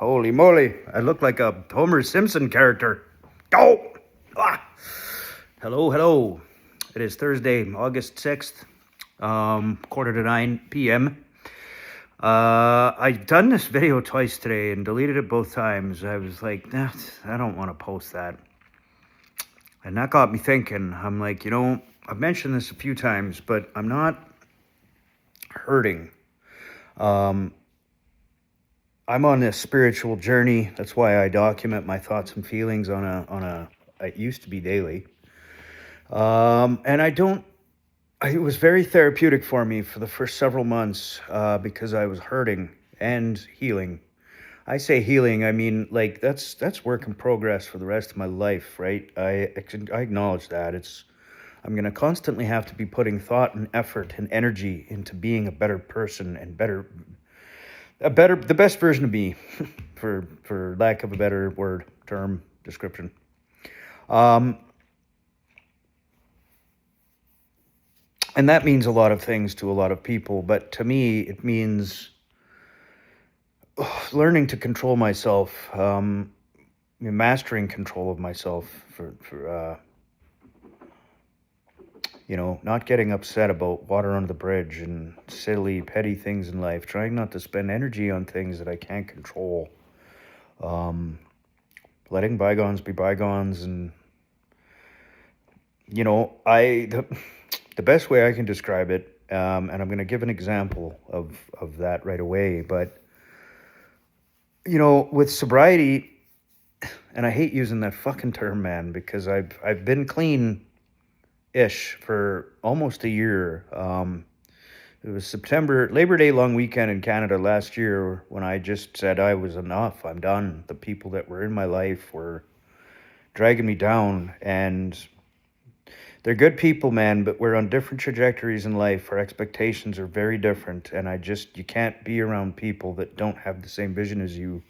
Holy moly, I look like a Homer Simpson character. Oh! Ah! Hello. It is Thursday, August 6th, 9:15 p.m. I've done this video twice today and deleted it both times. I was like, nah, I don't want to post that. And that got me thinking. I'm like, I've mentioned this a few times, but I'm not hurting. I'm on this spiritual journey. That's why I document my thoughts and feelings it used to be daily. And it was very therapeutic for me for the first several months, because I was hurting and healing. I say healing, I mean, like, that's work in progress for the rest of my life, right? I acknowledge that. I'm going to constantly have to be putting thought and effort and energy into being a better person and the best version of me, for lack of a better word, term, description. And that means a lot of things to a lot of people, but to me, it means learning to control myself, mastering control of myself for not getting upset about water under the bridge and silly, petty things in life, trying not to spend energy on things that I can't control, letting bygones be bygones. And, the best way I can describe it, and I'm going to give an example of that right away, but, with sobriety, and I hate using that fucking term, man, because I've been clean-ish for almost a year. It was Labor Day long weekend in Canada last year when I just said I was enough. I'm done. The people that were in my life were dragging me down, and they're good people, man, but we're on different trajectories in life. Our expectations are very different, and you can't be around people that don't have the same vision as you.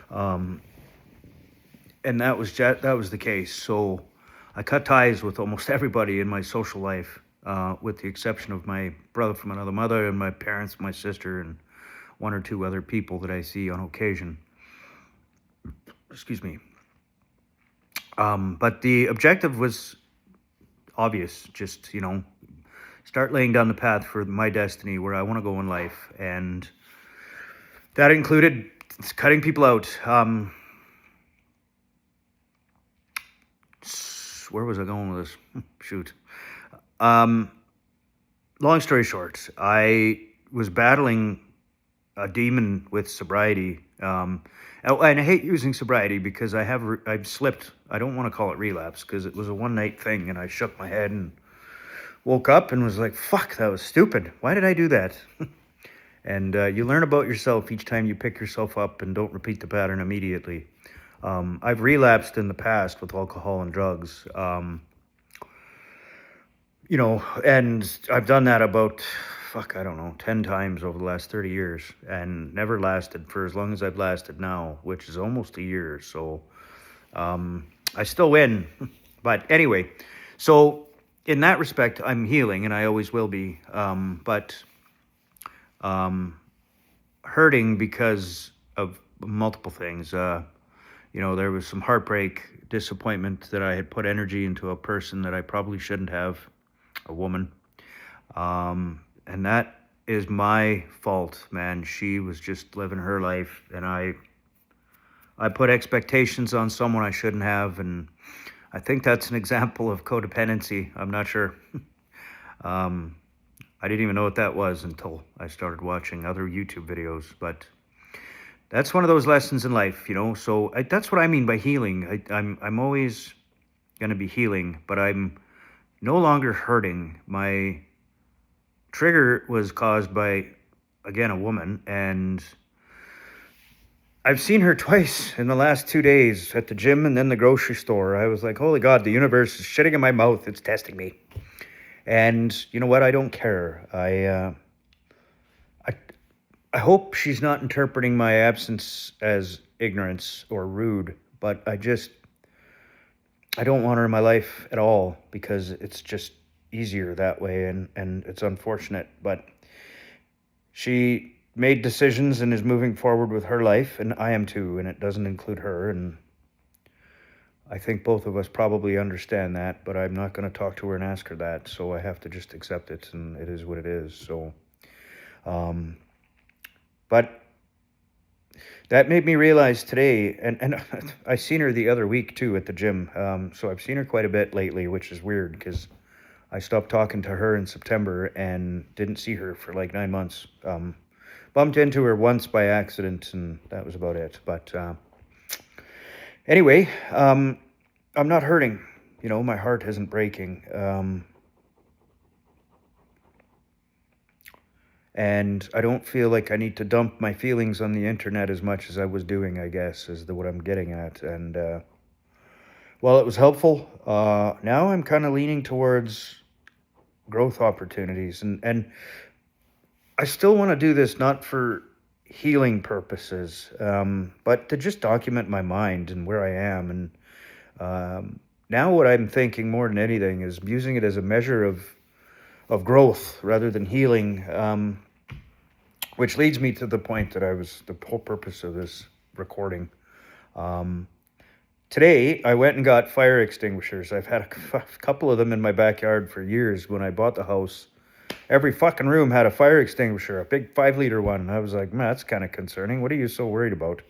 And that was the case. So I cut ties with almost everybody in my social life, with the exception of my brother from another mother and my parents, my sister, and one or two other people that I see on occasion. Excuse me. But the objective was obvious. Just, start laying down the path for my destiny, where I want to go in life. And that included cutting people out. Where was I going with this? Shoot. Long story short, I was battling a demon with sobriety. And I hate using sobriety because I've slipped. I don't want to call it relapse because it was a one-night thing, and I shook my head and woke up and was like, fuck, that was stupid. Why did I do that? And you learn about yourself each time you pick yourself up and don't repeat the pattern immediately. I've relapsed in the past with alcohol and drugs, and I've done that about, 10 times over the last 30 years, and never lasted for as long as I've lasted now, which is almost a year. So I still win. But anyway, so in that respect, I'm healing, and I always will be, but hurting because of multiple things. There was some heartbreak, disappointment that I had put energy into a person that I probably shouldn't have, a woman. And that is my fault, man. She was just living her life, and I put expectations on someone I shouldn't have, and I think that's an example of codependency. I'm not sure. I didn't even know what that was until I started watching other YouTube videos, but that's one of those lessons in life, So that's what I mean by healing. I'm always going to be healing, but I'm no longer hurting. My trigger was caused by, again, a woman, and I've seen her twice in the last 2 days at the gym and then the grocery store. I was like, holy God, the universe is shitting in my mouth. It's testing me. And you know what? I don't care. I hope she's not interpreting my absence as ignorance or rude, but I don't want her in my life at all because it's just easier that way, and it's unfortunate. But she made decisions and is moving forward with her life, and I am too, and it doesn't include her. And I think both of us probably understand that, but I'm not going to talk to her and ask her that, so I have to just accept it, and it is what it is. So, um, but that made me realize today, and I seen her the other week too at the gym. So I've seen her quite a bit lately, which is weird because I stopped talking to her in September and didn't see her for like 9 months. Bumped into her once by accident, and that was about it. But anyway, I'm not hurting. You know, my heart isn't breaking. And I don't feel like I need to dump my feelings on the internet as much as I was doing, I guess, is what I'm getting at. And while it was helpful, now I'm kind of leaning towards growth opportunities. And I still want to do this not for healing purposes, but to just document my mind and where I am. And now what I'm thinking more than anything is using it as a measure of growth rather than healing, which leads me to the point that the whole purpose of this recording. Today, I went and got fire extinguishers. I've had a couple of them in my backyard for years. When I bought the house, every fucking room had a fire extinguisher, a big 5-liter one. I was like, man, that's kind of concerning. What are you so worried about?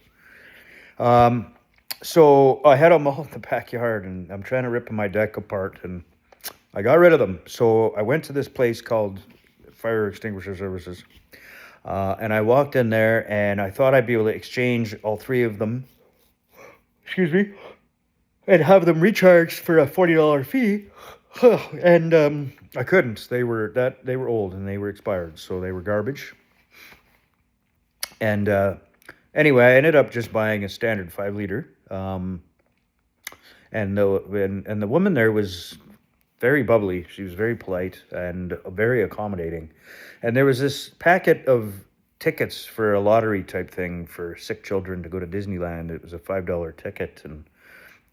So I had them all in the backyard, and I'm trying to rip my deck apart, and I got rid of them. So I went to this place called Fire Extinguisher Services, and I walked in there, and I thought I'd be able to exchange all three of them, excuse me, and have them recharged for a $40 fee. And I couldn't. They were old and they were expired, so they were garbage. And anyway, I ended up just buying a standard 5-liter. And the woman there was very bubbly. She was very polite and very accommodating. And there was this packet of tickets for a lottery type thing for sick children to go to Disneyland. It was a $5 ticket, and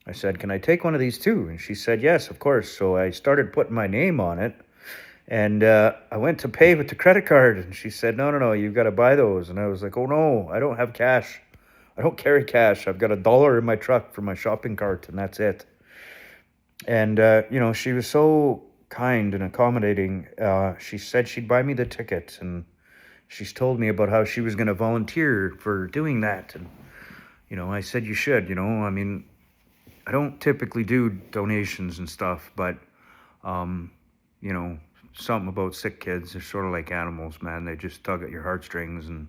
I said, can I take one of these too? And she said, yes, of course. So I started putting my name on it, and I went to pay with the credit card, and she said, no, you've got to buy those. And I was like, oh no, I don't have cash. I don't carry cash. I've got $1 in my truck for my shopping cart, and that's it. And, she was so kind and accommodating. She said she'd buy me the ticket, and she's told me about how she was going to volunteer for doing that. And, I said, you should, I mean, I don't typically do donations and stuff, but, something about sick kids, they're sort of like animals, man. They just tug at your heartstrings, and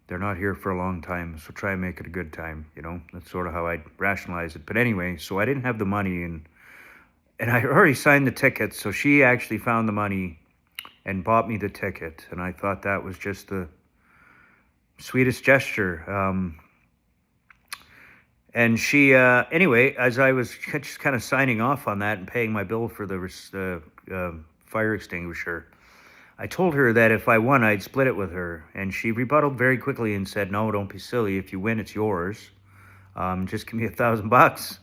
they're not here for a long time, so try and make it a good time, That's sort of how I rationalize it. But anyway, so I didn't have the money, and I already signed the ticket, so she actually found the money and bought me the ticket, and I thought that was just the sweetest gesture. And she, anyway, as I was just kind of signing off on that and paying my bill for the fire extinguisher, I told her that if I won, I'd split it with her. And she rebutted very quickly and said, no, don't be silly. If you win, it's yours. Just give me $1,000.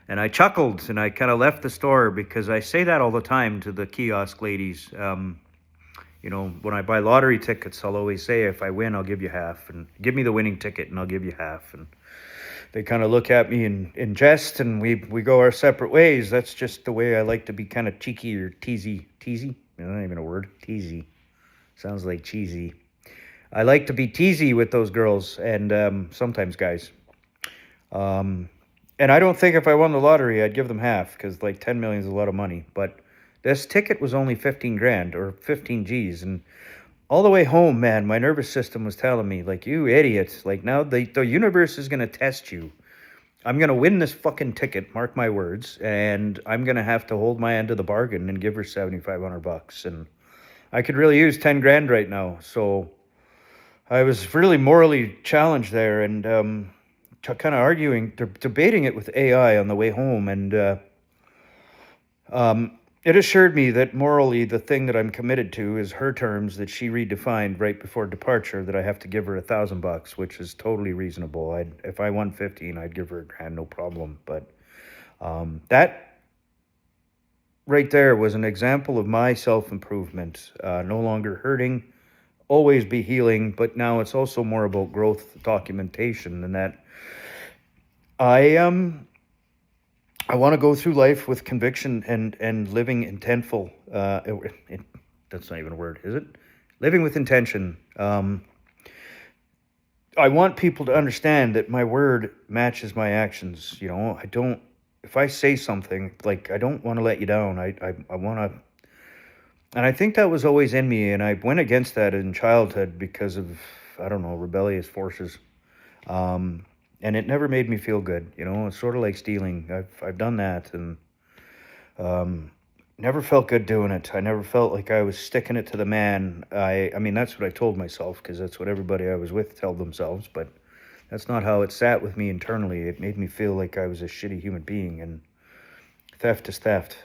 And I chuckled, and I kind of left the store, because I say that all the time to the kiosk ladies. When I buy lottery tickets, I'll always say, if I win, I'll give you half. And give me the winning ticket, and I'll give you half. And they kind of look at me in jest, and we go our separate ways. That's just the way I like to be, kind of cheeky or teasy. Teasy? Not even a word. Teasy. Sounds like cheesy. I like to be teasy with those girls, and sometimes guys. And I don't think if I won the lottery, I'd give them half, because like 10 million is a lot of money. But this ticket was only 15 grand or 15 G's, and all the way home, man, my nervous system was telling me, like, you idiot. Like, now the universe is going to test you. I'm going to win this fucking ticket, mark my words, and I'm going to have to hold my end of the bargain and give her $7,500. And I could really use 10 grand right now. So I was really morally challenged there, and kind of arguing, debating it with AI on the way home. And it assured me that morally the thing that I'm committed to is her terms that she redefined right before departure, that I have to give her $1,000, which is totally reasonable. If I won 15, I'd give her $1,000, no problem. But that right there was an example of my self-improvement, no longer hurting always be healing, but now it's also more about growth documentation, and that I I want to go through life with conviction and living intentful. That's not even a word, is it? Living with intention. I want people to understand that my word matches my actions. You know, I don't. If I say something, like, I don't want to let you down. I want to, and I think that was always in me, and I went against that in childhood because of, I don't know, rebellious forces. Um, and it never made me feel good. You know, it's sort of like stealing. I've done that, and um, never felt good doing it. I never felt like I was sticking it to the man. I mean, that's what I told myself, because that's what everybody I was with told themselves. But that's not how it sat with me internally. It made me feel like I was a shitty human being, and theft is theft.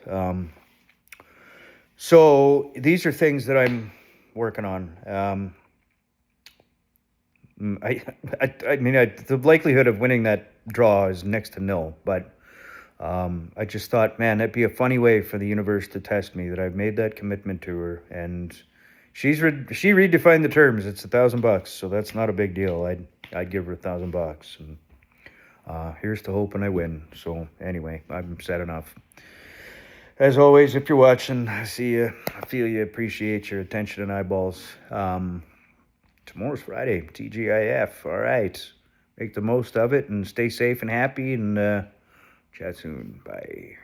So these are things that I'm working on. I mean, the likelihood of winning that draw is next to nil, but I just thought, man, that'd be a funny way for the universe to test me, that I've made that commitment to her, and she redefined the terms. It's $1,000, so that's not a big deal. I'd give her $1,000, and here's to hoping I win. So anyway, I'm sad enough. As always, if you're watching, I see you, I feel you, appreciate your attention and eyeballs. Tomorrow's Friday, TGIF. All right, make the most of it and stay safe and happy, and chat soon. Bye.